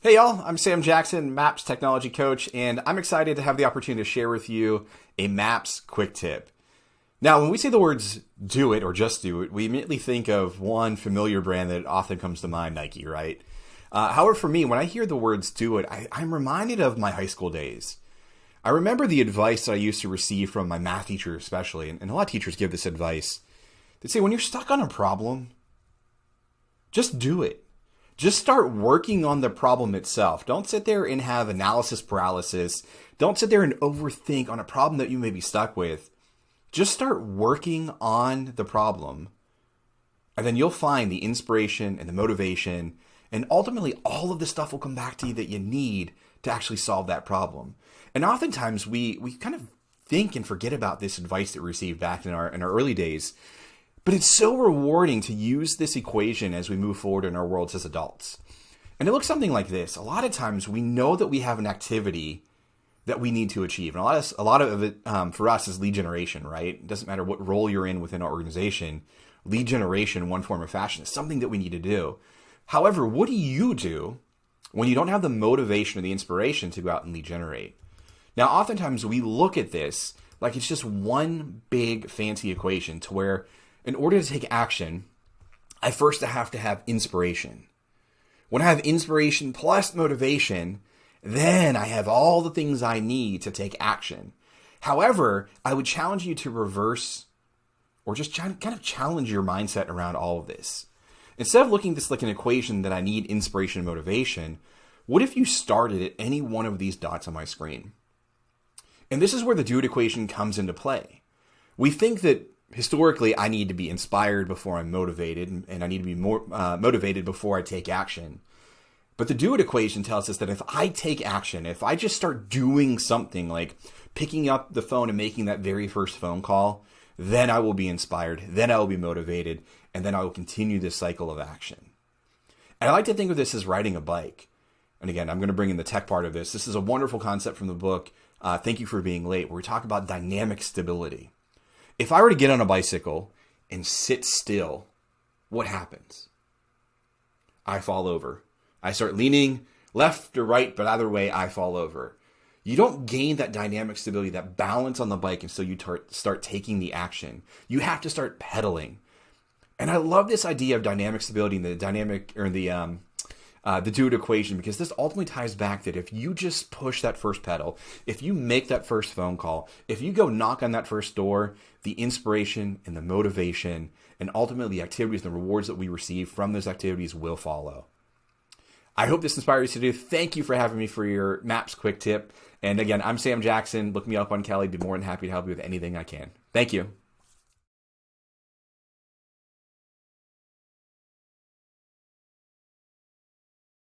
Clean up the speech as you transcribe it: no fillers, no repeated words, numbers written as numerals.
Hey y'all, I'm Sam Jackson, Maps technology coach, and I'm excited to have the opportunity to share with you a Maps quick tip. Now, when we say the words do it or just do it, we immediately think of one familiar brand that often comes to mind, Nike, right? However, for me, when I hear the words do it, I'm reminded of my high school days. I remember the advice that I used to receive from my math teacher especially, and a lot of teachers give this advice. They say, when you're stuck on a problem, just do it. Just start working on the problem itself. Don't sit there and have analysis paralysis. Don't sit there and overthink on a problem that you may be stuck with. Just start working on the problem. And then you'll find the inspiration and the motivation. And ultimately, all of the stuff will come back to you that you need to actually solve that problem. And oftentimes, we kind of think and forget about this advice that we received back in our early days. But it's so rewarding to use this equation as we move forward in our worlds as adults. And it looks something like this. A lot of times we know that we have an activity that we need to achieve. And a lot of it for us is lead generation, right? It doesn't matter what role you're in within our organization. Lead generation in one form or fashion is something that we need to do. However, what do you do when you don't have the motivation or the inspiration to go out and lead generate? Now, oftentimes we look at this like it's just one big fancy equation to where in order to take action, I first have to have inspiration. When I have inspiration plus motivation, then I have all the things I need to take action. However, I would challenge you to reverse or just kind of challenge your mindset around all of this. Instead of looking at this like an equation that I need inspiration and motivation, what if you started at any one of these dots on my screen? And this is where the do it equation comes into play. We think that historically, I need to be inspired before I'm motivated, and I need to be more motivated before I take action. But the do it equation tells us that if I take action, if I just start doing something like picking up the phone and making that very first phone call, then I will be inspired, then I will be motivated, and then I will continue this cycle of action. And I like to think of this as riding a bike. And again, I'm going to bring in the tech part of this. This is a wonderful concept from the book, Thank You for Being Late, where we talk about dynamic stability. If I were to get on a bicycle and sit still, what happens? I fall over. I start leaning left or right, but either way, I fall over. You don't gain that dynamic stability, that balance on the bike until you start taking the action. You have to start pedaling. And I love this idea of dynamic stability and the dynamic or the do it equation, because this ultimately ties back that if you just push that first pedal, if you make that first phone call, if you go knock on that first door, the inspiration and the motivation and ultimately the activities and the rewards that we receive from those activities will follow. I hope this inspires you to do. Thank you for having me for your Maps quick tip. And again, I'm Sam Jackson. Look me up on Kelly. Be more than happy to help you with anything I can. Thank you.